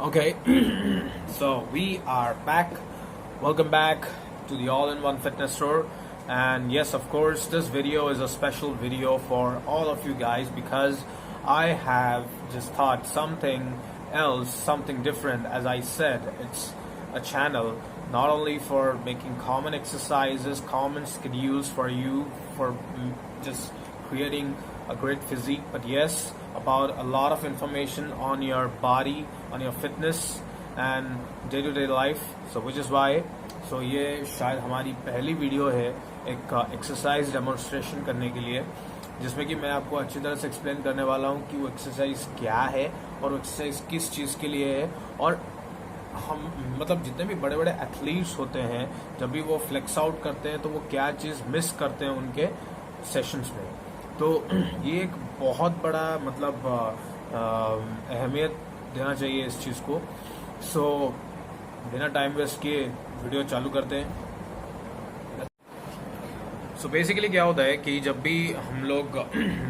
Okay, so we are back. Welcome back to the All-in-One Fitness Store. And yes, of course, this video is a special video for all of you guys because I have just thought something else, something different. As I said, it's a channel not only for making common exercises, common schedules for you, for just creating a great physique, but yes, about a lot of information on your body, on your fitness and day-to-day life. So which is why, so ये शायद हमारी पहली video है एक exercise demonstration करने के लिए, जिसमें कि मैं आपको अच्छी तरह से एक्सप्लेन करने वाला हूँ कि वो एक्सरसाइज क्या है और वो एक्सरसाइज किस चीज़ के लिए है। और हम मतलब जितने भी बड़े बड़े एथलीट्स होते हैं, जब भी वो फ्लेक्स आउट करते हैं तो वो क्या चीज़ मिस करते हैं उनके सेशंस में। तो ये एक बहुत बड़ा मतलब अहमियत देना चाहिए इस चीज़ को। सो बिना टाइम वेस्ट किए वीडियो चालू करते हैं। सो बेसिकली क्या होता है कि जब भी हम लोग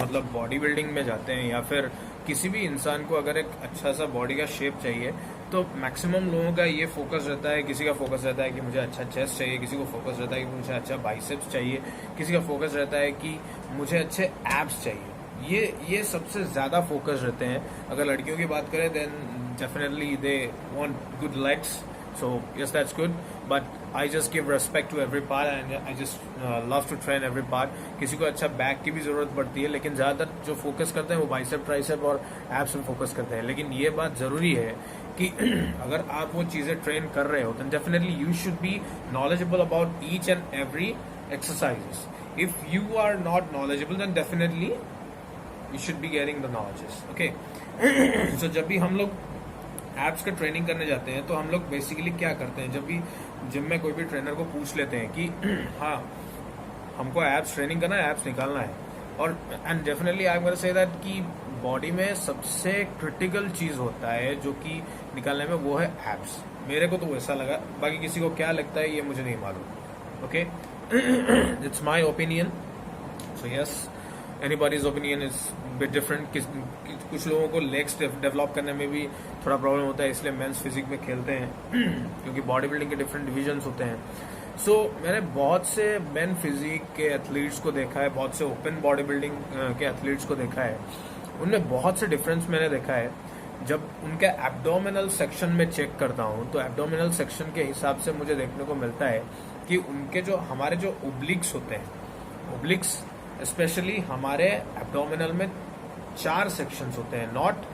मतलब बॉडी बिल्डिंग में जाते हैं या फिर किसी भी इंसान को अगर एक अच्छा सा बॉडी का शेप चाहिए तो मैक्सिमम लोगों का ये फोकस रहता है। किसी का फोकस रहता है कि मुझे अच्छा चेस्ट चाहिए, किसी को फोकस रहता है कि मुझे अच्छा बाइसेप्स चाहिए, किसी का फोकस रहता है कि मुझे अच्छे एब्स चाहिए। ये सबसे ज़्यादा फोकस रहते हैं। अगर लड़कियों की बात करें then definitely they want good legs, so yes, that's good, but I just give respect to every part and I just love to train every part. किसी को अच्छा बैक की भी जरूरत पड़ती है, लेकिन ज़्यादातर जो फोकस करते हैं वो बाइसेप, ट्राइसेप और एब्स में फोकस करते हैं। लेकिन ये बात ज़रूरी है कि अगर आप वो चीज़ें ट्रेन कर रहे हो तो definitely you should be knowledgeable about each and every exercises. If you are not knowledgeable then definitely you should be getting the knowledges. Okay, so जब भी हम लोग एप्स का ट्रेनिंग करने जाते हैं तो हम लोग बेसिकली क्या करते हैं, जब भी जिम में कोई भी ट्रेनर को पूछ लेते हैं कि हाँ हमको एप्स ट्रेनिंग करना है, एप्स निकालना है, और and definitely I am gonna say that कि बॉडी में सबसे क्रिटिकल चीज़ होता है जो कि निकालने में, वो है एप्स। मेरे को तो वैसा लगा, बाकी किसी को क्या लगता है ये मुझे नहीं मालूम। Okay, it's my opinion. So yes, anybody's opinion is bit different. कुछ लोगों को लेग्स डेवलप करने में भी थोड़ा प्रॉब्लम होता है, इसलिए मेंस फिजिक में खेलते हैं क्योंकि बॉडी बिल्डिंग के डिफरेंट डिविजन्स होते हैं। सो मैंने बहुत से मेन फिजिक के एथलीट्स को देखा है, बहुत से ओपन बॉडी बिल्डिंग के एथलीट्स को देखा है। उनमें बहुत से डिफरेंस मैंने देखा है। जब उनका एब्डोमिनल सेक्शन में चेक करता हूँ तो एब्डोमिनल सेक्शन के हिसाब से मुझे देखने को मिलता है कि उनके जो हमारे जो ओब्लिक्स होते हैं, ओब्लिक्स स्पेशली हमारे एब्डोमिनल में 4 सेक्शंस होते हैं, नॉट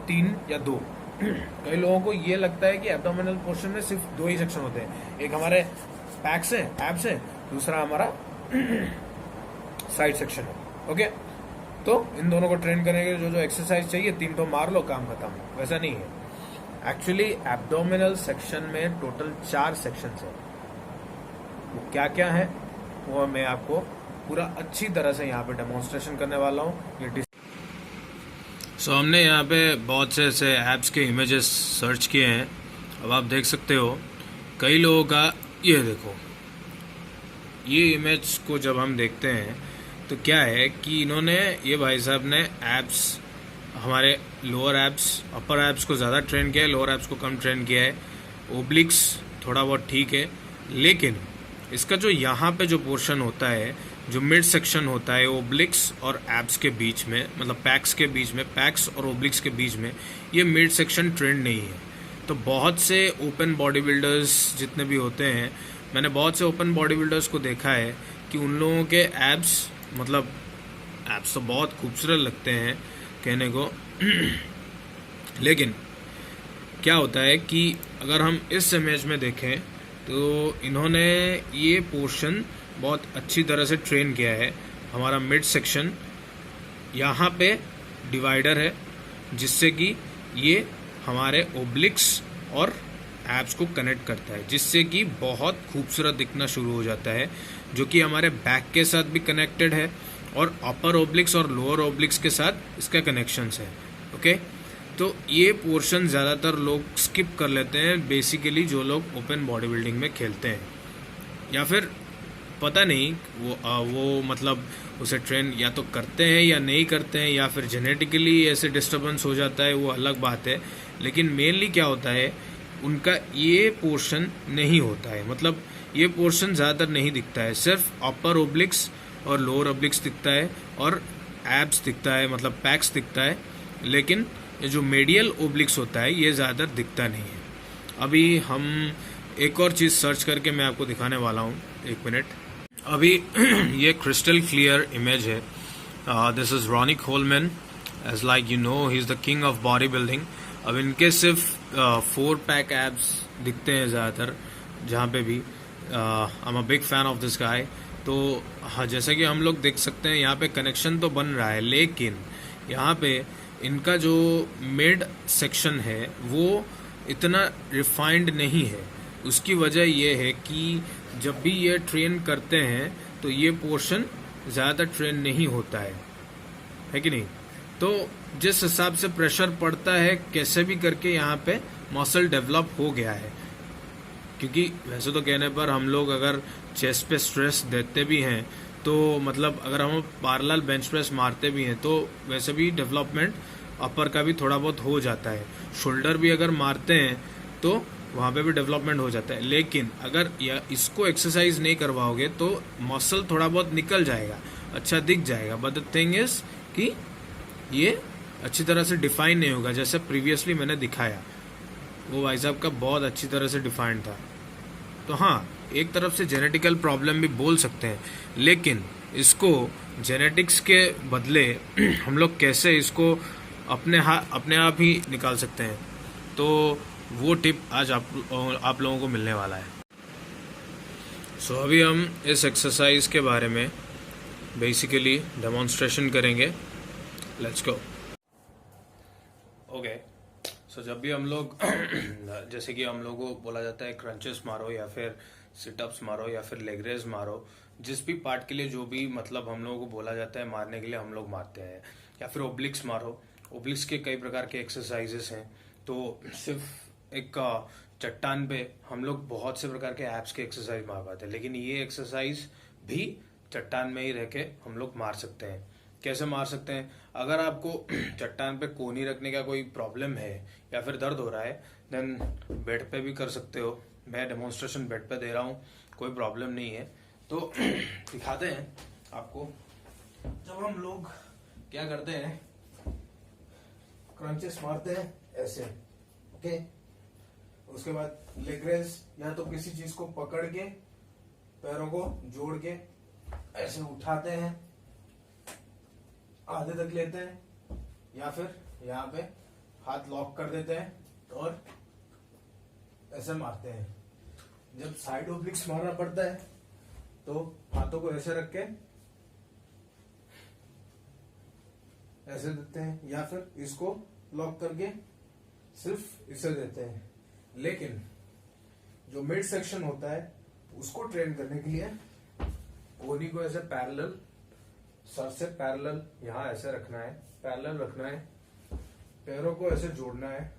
3 या 2। कई लोगों को ये लगता है कि एब्डोमिनल पोर्शन में सिर्फ 2 ही सेक्शन होते हैं, एक हमारे पैक्स है, एब्स है, दूसरा हमारा साइड सेक्शन है। ओके, तो इन दोनों को ट्रेन करने के लिए जो एक्सरसाइज चाहिए 3 तो मार लो, काम खत्म। वैसा नहीं है। एक्चुअली एब्डोमिनल सेक्शन में टोटल 4 सेक्शंस है। वो क्या क्या है वो मैं आपको पूरा अच्छी तरह से यहाँ पे डेमोन्स्ट्रेशन करने वाला हूँ। सो हमने यहाँ पे बहुत से ऐसे ऐप्स के इमेजेस सर्च किए हैं। अब आप देख सकते हो कई लोगों का, ये देखो, ये इमेज को जब हम देखते हैं तो क्या है कि इन्होंने, ये भाई साहब ने एप्स, हमारे लोअर एप्स, अपर एप्स को ज़्यादा ट्रेन किया है, लोअर एप्स को कम ट्रेन किया है। ओब्लिक्स थोड़ा बहुत ठीक है, लेकिन इसका जो यहाँ पे जो पोर्शन होता है, जो मिड सेक्शन होता है ओब्लिक्स और एब्स के बीच में, मतलब पैक्स के बीच में, पैक्स और ओब्लिक्स के बीच में, ये मिड सेक्शन ट्रेंड नहीं है। तो बहुत से ओपन बॉडी बिल्डर्स जितने भी होते हैं, मैंने बहुत से ओपन बॉडी बिल्डर्स को देखा है कि उन लोगों के एब्स, मतलब एब्स तो बहुत खूबसूरत लगते हैं कहने को लेकिन क्या होता है कि अगर हम इस इमेज में देखें तो इन्होंने ये पोर्शन बहुत अच्छी तरह से ट्रेन किया है। हमारा मिड सेक्शन, यहाँ पे डिवाइडर है जिससे कि ये हमारे ओब्लिक्स और एब्स को कनेक्ट करता है, जिससे कि बहुत खूबसूरत दिखना शुरू हो जाता है, जो कि हमारे बैक के साथ भी कनेक्टेड है और अपर ओब्लिक्स और लोअर ओब्लिक्स के साथ इसका कनेक्शंस है। ओके, तो ये पोर्शन ज़्यादातर लोग स्किप कर लेते हैं, बेसिकली जो लोग ओपन बॉडी बिल्डिंग में खेलते हैं, या फिर पता नहीं वो मतलब उसे ट्रेन या तो करते हैं या नहीं करते हैं, या फिर जेनेटिकली ऐसे डिस्टर्बेंस हो जाता है, वो अलग बात है। लेकिन मेनली क्या होता है, उनका ये पोर्शन नहीं होता है, मतलब ये पोर्शन ज़्यादातर नहीं दिखता है, सिर्फ अपर ओब्लिक्स और लोअर ओब्लिक्स दिखता है और एब्स दिखता है, मतलब पैक्स दिखता है। लेकिन ये जो मेडियल ओब्लिक्स होता है ये ज़्यादातर दिखता नहीं है। अभी हम एक और चीज़ सर्च करके मैं आपको दिखाने वाला हूँ, 1 मिनट। अभी ये क्रिस्टल क्लियर इमेज है। This is Ronnie Coleman, as like you know he is the king of body building. अब इनके सिर्फ 4 पैक एब्स दिखते हैं ज़्यादातर, जहाँ पे भी I am a big fan of this guy. तो हाँ, जैसे कि हम लोग देख सकते हैं यहाँ पे कनेक्शन तो बन रहा है, लेकिन यहाँ पे इनका जो मिड सेक्शन है वो इतना रिफाइंड नहीं है। उसकी वजह ये है कि जब भी ये ट्रेन करते हैं तो ये पोर्शन ज़्यादा ट्रेन नहीं होता है कि नहीं। तो जिस हिसाब से प्रेशर पड़ता है, कैसे भी करके यहाँ पे मसल डेवलप हो गया है। क्योंकि वैसे तो कहने पर हम लोग अगर चेस्ट पे स्ट्रेस देते भी हैं तो मतलब अगर हम पैरेलल बेंच प्रेस मारते भी हैं तो वैसे भी डेवलपमेंट अपर का भी थोड़ा बहुत हो जाता है। शोल्डर भी अगर मारते हैं तो वहाँ पे भी डेवलपमेंट हो जाता है। लेकिन अगर इसको एक्सरसाइज नहीं करवाओगे तो मसल थोड़ा बहुत निकल जाएगा, अच्छा दिख जाएगा, बट द थिंग इज कि ये अच्छी तरह से डिफाइन नहीं होगा। जैसे प्रीवियसली मैंने दिखाया, वो भाई साहब का बहुत अच्छी तरह से डिफाइंड था। तो हाँ, एक तरफ से जेनेटिकल प्रॉब्लम भी बोल सकते हैं, लेकिन इसको जेनेटिक्स के बदले हम लोग कैसे इसको अपने आप ही निकाल सकते हैं, तो वो टिप आज आप लोगों को मिलने वाला है। सो अभी हम इस एक्सरसाइज के बारे में बेसिकली डेमोन्स्ट्रेशन करेंगे। Let's go. ओके, सो जब भी हम लोग जैसे कि हम लोगों को बोला जाता है क्रंचेस मारो या फिर सिटअप्स मारो या फिर लेग रेज मारो, जिस भी पार्ट के लिए जो भी मतलब हम लोगों को बोला जाता है मारने के लिए हम लोग मारते हैं। या फिर ओब्लिक्स मारो, ओब्लिक्स के कई प्रकार के एक्सरसाइजेस हैं। तो सिर्फ एक चट्टान पे हम लोग बहुत से प्रकार के एप्स के एक्सरसाइज मार पाते हैं, लेकिन ये एक्सरसाइज भी चट्टान में ही रह के हम लोग मार सकते हैं। कैसे मार सकते हैं? अगर आपको चट्टान पे कोहनी रखने का कोई प्रॉब्लम है या फिर दर्द हो रहा है, देन बेड पे भी कर सकते हो। मैं डेमोन्स्ट्रेशन बेड पे दे रहा हूँ, कोई प्रॉब्लम नहीं है। तो दिखाते हैं आपको। जब हम लोग क्या करते हैं, क्रंचेस मारते हैं ऐसे, ओके। उसके बाद लेग रेज, या तो किसी चीज को पकड़ के पैरों को जोड़ के ऐसे उठाते हैं, आधे तक लेते हैं, या फिर यहाँ पे हाथ लॉक कर देते हैं और ऐसे मारते हैं। जब साइड ओब्लिक्स मारना पड़ता है तो हाथों को ऐसे रख के ऐसे देते हैं, या फिर इसको लॉक करके सिर्फ इसे देते हैं। लेकिन जो मिड सेक्शन होता है उसको ट्रेन करने के लिए कोहनी को ऐसे पैरेलल, सर से पैरेलल यहाँ ऐसे रखना है, पैरेलल रखना है, पैरों को ऐसे जोड़ना है,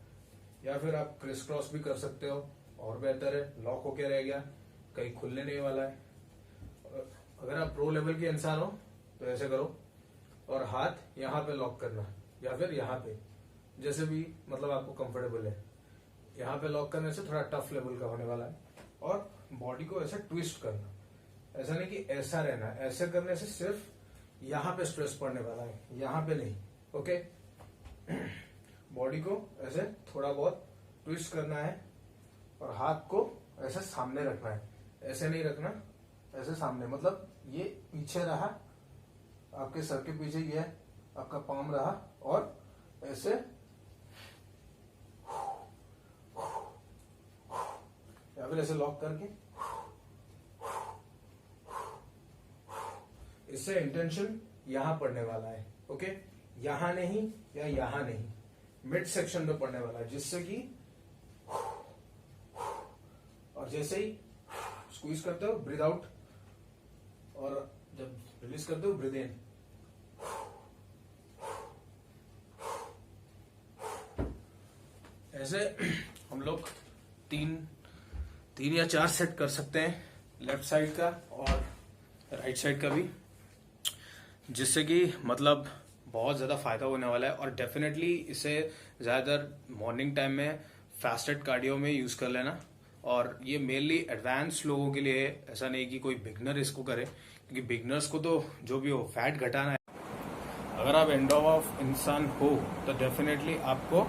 या फिर आप क्रिस क्रॉस भी कर सकते हो और बेहतर है। लॉक होके रह गया, कहीं खुलने नहीं वाला है। अगर आप प्रो लेवल के इंसान हो तो ऐसे करो और हाथ यहाँ पे लॉक करना, या फिर यहाँ पे, जैसे भी मतलब आपको कंफर्टेबल है। यहाँ पे लॉक करने से थोड़ा टफ लेवल का होने वाला है। और बॉडी को ऐसे ट्विस्ट करना, ऐसा नहीं कि ऐसा रहना, ऐसे करने से सिर्फ यहाँ पे स्ट्रेस पड़ने वाला है, यहाँ पे नहीं, ओके। बॉडी को ऐसे थोड़ा बहुत ट्विस्ट करना है और हाथ को ऐसे सामने रखना है, ऐसे नहीं रखना, ऐसे सामने, मतलब ये पीछे रहा, आपके सर के पीछे ये आपका पाम रहा, और ऐसे या फिर ऐसे लॉक करके, इससे इंटेंशन यहां पड़ने वाला है, ओके। यहां नहीं या यहां नहीं, मिड सेक्शन में पड़ने वाला है, जिससे कि और जैसे ही स्क्वीज करते हो ब्रीथ आउट, और जब रिलीज करते हो ब्रीथ इन। ऐसे हम लोग तीन या 4 सेट कर सकते हैं, लेफ्ट साइड का और राइट साइड का भी। जिससे कि मतलब बहुत ज़्यादा फ़ायदा होने वाला है। और डेफिनेटली इसे ज़्यादातर मॉर्निंग टाइम में फास्टेड कार्डियो में यूज़ कर लेना। और ये मेनली एडवांस लोगों के लिए, ऐसा नहीं कि कोई बिगनर इसको करे, क्योंकि बिगनर्स को तो जो भी हो फैट घटाना है। अगर आप एंड ऑफ इंसान हो तो डेफिनेटली आपको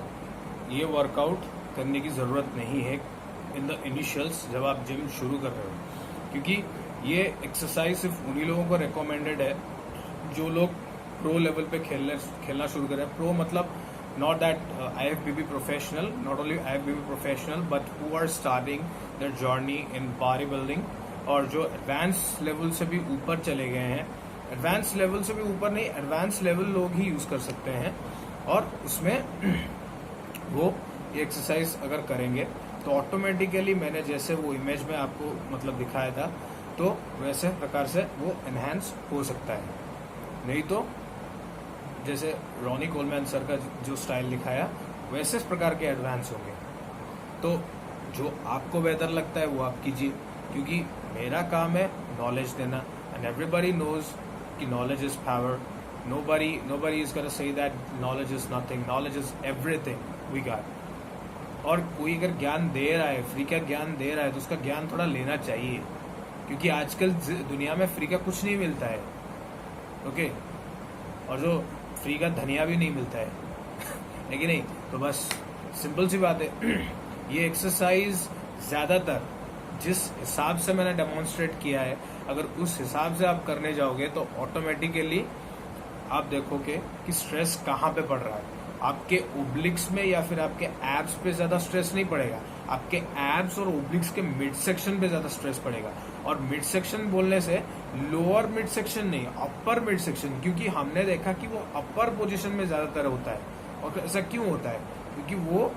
ये वर्कआउट करने की ज़रूरत नहीं है इन द इनिशियल्स, जब आप जिम शुरू कर रहे हो, क्योंकि ये एक्सरसाइज सिर्फ उन्हीं लोगों को रिकमेंडेड है जो लोग प्रो लेवल पे खेलना शुरू करें। प्रो मतलब not that IFBB professional, not only IFBB professional, but who are starting their journey in bodybuilding, और जो एडवांस लेवल से भी ऊपर चले गए हैं। एडवांस लेवल से भी ऊपर नहीं, एडवांस लेवल लोग ही यूज कर सकते हैं। और उसमें वो ये एक्सरसाइज अगर करेंगे तो ऑटोमेटिकली मैंने जैसे वो इमेज में आपको मतलब दिखाया था, तो वैसे प्रकार से वो एनहांस हो सकता है। नहीं तो जैसे रॉनी कोलमैन सर का जो स्टाइल दिखाया वैसे इस प्रकार के एडवांस होंगे। तो जो आपको बेहतर लगता है वो आप कीजिए, क्योंकि मेरा काम है नॉलेज देना, एंड एवरीबॉडी नोज कि knowledge is power. Nobody is gonna say that knowledge is nothing, knowledge is everything we got. और कोई अगर ज्ञान दे रहा है, फ्री का ज्ञान दे रहा है, तो उसका ज्ञान थोड़ा लेना चाहिए, क्योंकि आजकल दुनिया में फ्री का कुछ नहीं मिलता है। ओके, और जो फ्री का धनिया भी नहीं मिलता है है कि नहीं। तो बस सिंपल सी बात है, ये एक्सरसाइज ज्यादातर जिस हिसाब से मैंने डेमोन्स्ट्रेट किया है, अगर उस हिसाब से आप करने जाओगे तो ऑटोमेटिकली आप देखोगे कि स्ट्रेस कहाँ पे पड़ रहा है। आपके ओब्लिक्स में या फिर आपके एब्स पे ज्यादा स्ट्रेस नहीं पड़ेगा, आपके एब्स और ओब्लिक्स के मिड सेक्शन पे ज्यादा स्ट्रेस पड़ेगा। और मिड सेक्शन बोलने से लोअर मिड सेक्शन नहीं, अपर मिड सेक्शन, क्योंकि हमने देखा कि वो अपर पोजीशन में ज्यादातर होता है। और ऐसा क्यों होता है? क्योंकि वो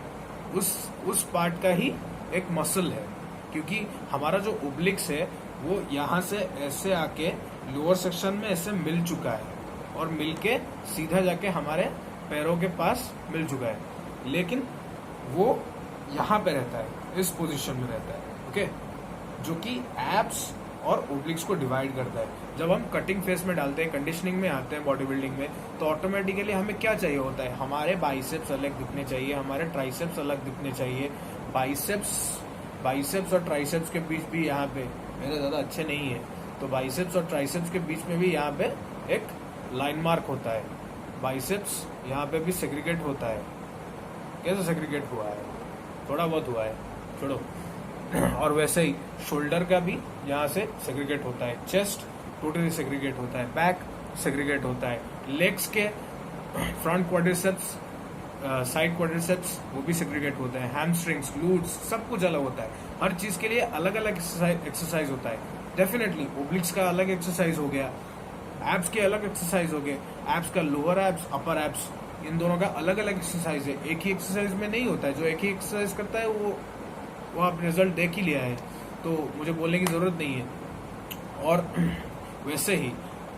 उस पार्ट का ही एक मसल है, क्योंकि हमारा जो ओब्लिक्स है वो यहाँ से ऐसे आके लोअर सेक्शन में ऐसे मिल चुका है, और मिलके सीधा जाके हमारे पैरों के पास मिल चुका है, लेकिन वो यहाँ पे रहता है, इस पोजीशन में रहता है। ओके, जो कि एब्स और ओब्लिक्स को डिवाइड करता है। जब हम कटिंग फेस में डालते हैं, कंडीशनिंग में आते हैं, बॉडी बिल्डिंग में, तो ऑटोमेटिकली हमें क्या चाहिए होता है? हमारे बाइसेप्स अलग दिखने चाहिए, हमारे ट्राइसेप्स अलग दिखने चाहिए। बाइसेप्स और ट्राइसेप्स के बीच भी यहाँ पे मेरे ज्यादा अच्छे नहीं है, तो बाइसेप्स और ट्राइसेप्स के बीच में भी यहाँ पे एक लाइन मार्क होता है। बाइसेप्स यहाँ पे भी सेग्रीगेट होता है। कैसे सेग्रीगेट हुआ है? थोड़ा बहुत हुआ है, छोड़ो। और वैसे ही शोल्डर का भी यहाँ से सेग्रीगेट होता है, चेस्ट टोटली सेग्रीगेट होता है, बैक सेग्रीगेट होता है, लेग्स के फ्रंट क्वाड्रिसेप्स, साइड क्वाड्रिसेप्स वो भी सेग्रीगेट होते हैं, हैमस्ट्रिंग्स, ग्लूट्स, सब कुछ अलग होता है। हर चीज के लिए अलग अलग एक्सरसाइज होता है। डेफिनेटली ओब्लिक्स का अलग एक्सरसाइज हो गया, एब्स के अलग एक्सरसाइज हो गए, एब्स का लोअर एब्स, अपर एब्स, इन दोनों का अलग अलग एक्सरसाइज है। एक ही एक्सरसाइज में नहीं होता है। जो एक ही एक्सरसाइज करता है वो आप रिजल्ट देख ही लिया है, तो मुझे बोलने की जरूरत नहीं है। और वैसे ही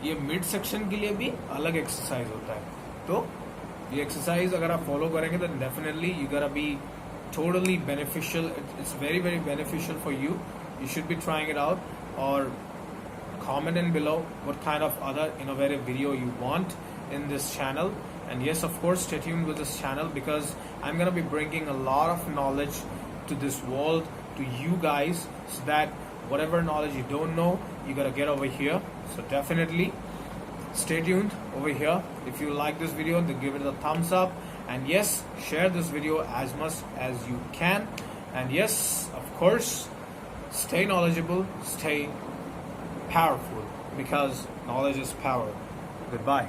ये मिड सेक्शन के लिए भी अलग एक्सरसाइज होता है। तो ये एक्सरसाइज अगर आप फॉलो करेंगे तो definitely you gonna be totally beneficial. It's very very beneficial for you. You should be trying it out, or comment in below what kind of other innovative video you want in this channel. And yes, of course, stay tuned with this channel, because I'm gonna be bringing a lot of knowledge to this world, to you guys, so that whatever knowledge you don't know, you gotta get over here. So definitely stay tuned over here. If you like this video, then give it a thumbs up. And yes, share this video as much as you can. And yes, of course, stay knowledgeable, stay powerful, because knowledge is power. Goodbye.